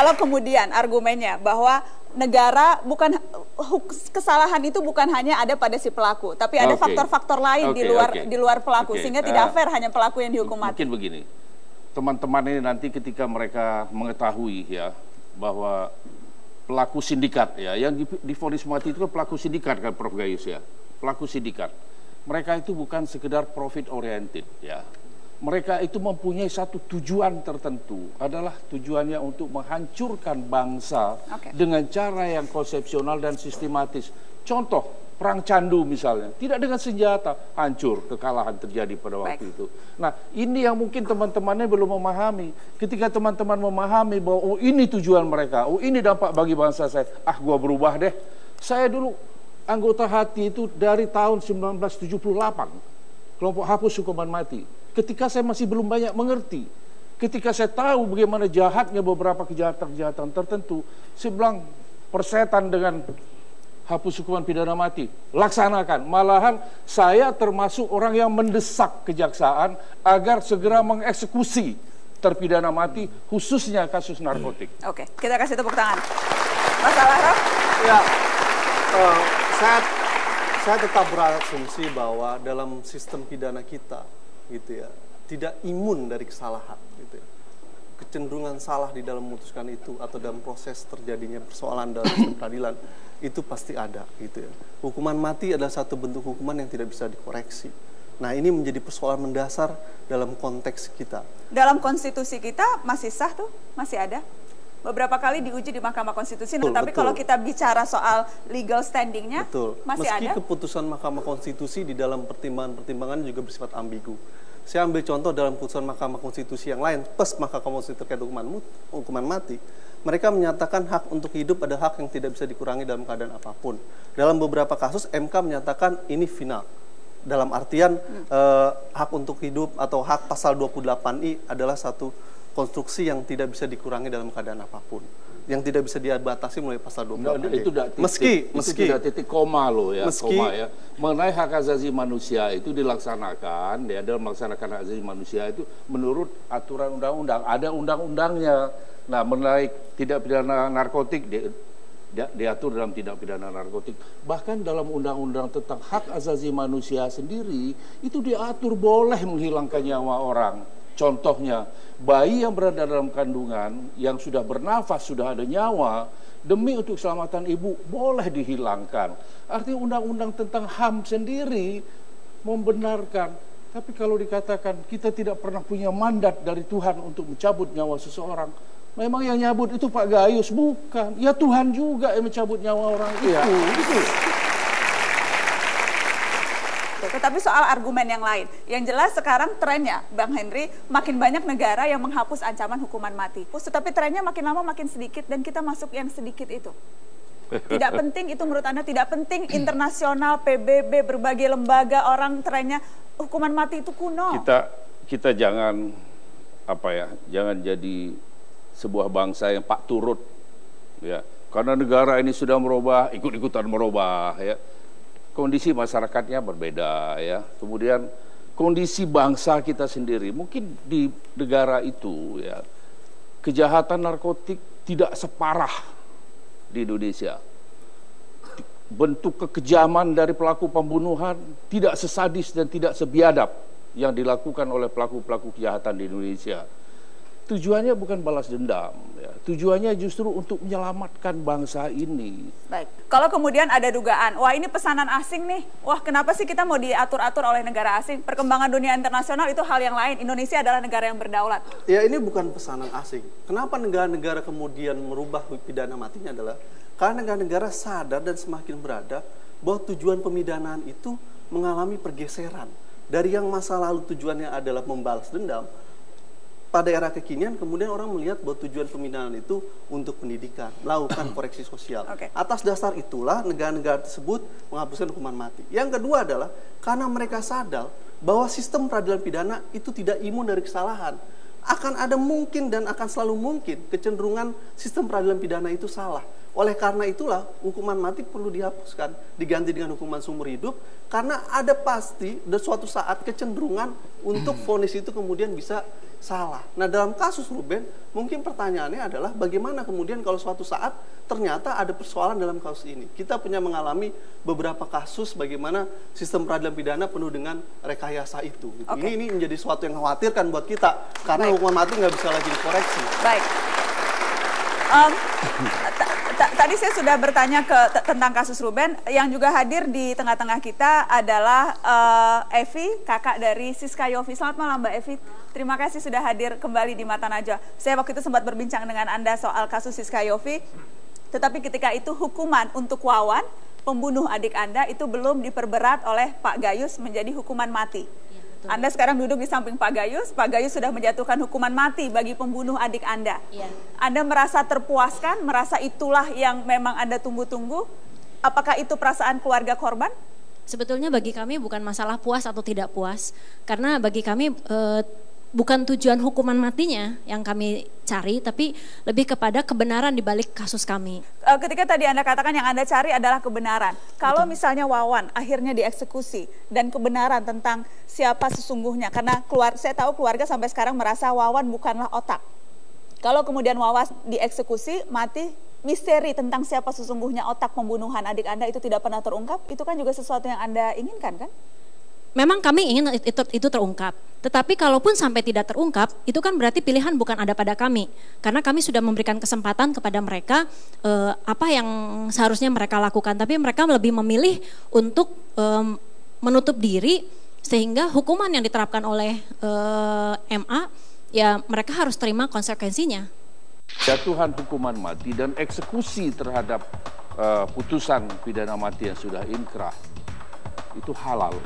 kalau kemudian argumennya bahwa negara bukan kesalahan itu bukan hanya ada pada si pelaku, tapi ada faktor-faktor lain di luar pelaku, sehingga tidak fair hanya pelaku yang dihukum mati. Mungkin begini, teman-teman ini nanti ketika mereka mengetahui ya bahwa pelaku sindikat ya, yang divonis mati itu kan pelaku sindikat kan Prof Gayus ya, pelaku sindikat. Mereka itu bukan sekedar profit oriented ya. Mereka itu mempunyai satu tujuan tertentu, adalah tujuannya untuk menghancurkan bangsa dengan cara yang konsepsional dan sistematis. Contoh, perang candu misalnya, tidak dengan senjata, hancur, kekalahan terjadi pada waktu itu. Nah, ini yang mungkin teman-temannya belum memahami. Ketika teman-teman memahami bahwa oh ini tujuan mereka, oh ini dampak bagi bangsa saya, gua berubah deh. Saya dulu anggota HATI itu dari tahun 1978, kelompok hapus hukuman mati. Ketika saya masih belum banyak mengerti, ketika saya tahu bagaimana jahatnya beberapa kejahatan-kejahatan tertentu, saya bilang persetan dengan hapus hukuman pidana mati, laksanakan. Malahan saya termasuk orang yang mendesak kejaksaan agar segera mengeksekusi terpidana mati, khususnya kasus narkotik. Oke, kita kasih tepuk tangan. Mas Al-Araf? Ya, saya tetap berasumsi bahwa dalam sistem pidana kita, gitu ya, tidak imun dari kesalahan, gitu ya. Kecenderungan salah di dalam memutuskan itu atau dalam proses terjadinya persoalan dalam sistem peradilan itu pasti ada, gitu ya. Hukuman mati adalah satu bentuk hukuman yang tidak bisa dikoreksi. Nah, ini menjadi persoalan mendasar dalam konteks kita. Dalam konstitusi kita masih sah tuh, masih ada. Beberapa kali diuji di Mahkamah Konstitusi, tapi kalau kita bicara soal legal standingnya, masih ada. Meski keputusan Mahkamah Konstitusi di dalam pertimbangan-pertimbangan juga bersifat ambigu. Saya ambil contoh dalam putusan Mahkamah Konstitusi yang lain, Mahkamah Konstitusi terkait hukuman mati. Mereka menyatakan hak untuk hidup adalah hak yang tidak bisa dikurangi dalam keadaan apapun. Dalam beberapa kasus, MK menyatakan ini final. Dalam artian hak untuk hidup atau hak pasal 28I adalah satu konstruksi yang tidak bisa dikurangi dalam keadaan apapun, yang tidak bisa dibatasi melalui pasal 28. Itu tidak titik koma loh ya, koma ya. Mengenai hak asasi manusia itu dilaksanakan ya, dalam melaksanakan hak asasi manusia itu menurut aturan undang-undang, ada undang-undangnya. Nah, mengenai tidak pidana narkotik diatur dalam tidak pidana narkotik. Bahkan dalam undang-undang tentang hak asasi manusia sendiri itu diatur boleh menghilangkan nyawa orang. Contohnya, bayi yang berada dalam kandungan, yang sudah bernafas, sudah ada nyawa, demi untuk keselamatan ibu, boleh dihilangkan. Artinya undang-undang tentang HAM sendiri membenarkan. Tapi kalau dikatakan kita tidak pernah punya mandat dari Tuhan untuk mencabut nyawa seseorang, memang yang nyabut itu Pak Gayus? Bukan. Ya Tuhan juga yang mencabut nyawa orang itu. Gitu. Tetapi soal argumen yang lain, yang jelas sekarang trennya, Bang Henry, makin banyak negara yang menghapus ancaman hukuman mati. Tetapi trennya makin lama makin sedikit dan kita masuk yang sedikit itu. Tidak penting itu menurut Anda, tidak penting internasional, PBB, berbagai lembaga, orang trennya hukuman mati itu kuno. Kita jangan jangan jadi sebuah bangsa yang pak turut ya. Karena negara ini sudah merubah, ikut-ikutan merubah ya. Kondisi masyarakatnya berbeda ya. Kemudian kondisi bangsa kita sendiri, mungkin di negara itu ya, kejahatan narkotik tidak separah di Indonesia. Bentuk kekejaman dari pelaku pembunuhan tidak sesadis dan tidak sebiadab yang dilakukan oleh pelaku-pelaku kejahatan di Indonesia. Tujuannya bukan balas dendam, ya. Tujuannya justru untuk menyelamatkan bangsa ini. Baik, kalau kemudian ada dugaan, wah ini pesanan asing nih, wah kenapa sih kita mau diatur-atur oleh negara asing? Perkembangan dunia internasional itu hal yang lain, Indonesia adalah negara yang berdaulat. Ya ini bukan pesanan asing. Kenapa negara-negara kemudian merubah pidana matinya adalah karena negara-negara sadar dan semakin beradab bahwa tujuan pemidanaan itu mengalami pergeseran. Dari yang masa lalu tujuannya adalah membalas dendam, pada era kekinian kemudian orang melihat bahwa tujuan pemidanaan itu untuk pendidikan, melakukan koreksi sosial. Atas dasar itulah negara-negara tersebut menghapuskan hukuman mati. Yang kedua adalah karena mereka sadar bahwa sistem peradilan pidana itu tidak imun dari kesalahan. Akan ada mungkin dan akan selalu mungkin kecenderungan sistem peradilan pidana itu salah. Oleh karena itulah hukuman mati perlu dihapuskan, diganti dengan hukuman seumur hidup, karena ada pasti dan suatu saat kecenderungan untuk vonis itu kemudian bisa salah. Nah, dalam kasus Ruben, mungkin pertanyaannya adalah bagaimana kemudian kalau suatu saat ternyata ada persoalan dalam kasus ini. Kita punya mengalami beberapa kasus bagaimana sistem peradilan pidana penuh dengan rekayasa itu. Ini menjadi suatu yang khawatirkan buat kita, karena hukuman mati nggak bisa lagi dikoreksi. Baik. Tadi saya sudah bertanya tentang kasus Ruben. Yang juga hadir di tengah-tengah kita adalah Evi, kakak dari Siska Yofi. Selamat malam Mbak Evi. Terima kasih sudah hadir kembali di Mata Najwa. Saya waktu itu sempat berbincang dengan Anda soal kasus Siska Yofi. Tetapi ketika itu hukuman untuk Wawan, pembunuh adik Anda, itu belum diperberat oleh Pak Gayus menjadi hukuman mati. Betul. Anda sekarang duduk di samping Pak Gayus sudah menjatuhkan hukuman mati bagi pembunuh adik Anda. Ya. Anda merasa terpuaskan, merasa itulah yang memang Anda tunggu-tunggu? Apakah itu perasaan keluarga korban? Sebetulnya bagi kami bukan masalah puas atau tidak puas, karena bagi kami bukan tujuan hukuman matinya yang kami cari, tapi lebih kepada kebenaran di balik kasus kami. Ketika tadi Anda katakan yang Anda cari adalah kebenaran. Kalau misalnya Wawan akhirnya dieksekusi dan kebenaran tentang siapa sesungguhnya, karena saya tahu keluarga sampai sekarang merasa Wawan bukanlah otak. Kalau kemudian Wawan dieksekusi, mati, misteri tentang siapa sesungguhnya otak pembunuhan adik Anda itu tidak pernah terungkap, itu kan juga sesuatu yang Anda inginkan kan? Memang kami ingin itu terungkap, tetapi kalaupun sampai tidak terungkap, itu kan berarti pilihan bukan ada pada kami, karena kami sudah memberikan kesempatan kepada mereka apa yang seharusnya mereka lakukan, tapi mereka lebih memilih untuk menutup diri, sehingga hukuman yang diterapkan oleh MA, ya mereka harus terima konsekuensinya. Jatuhan hukuman mati dan eksekusi terhadap putusan pidana mati yang sudah inkrah itu halal.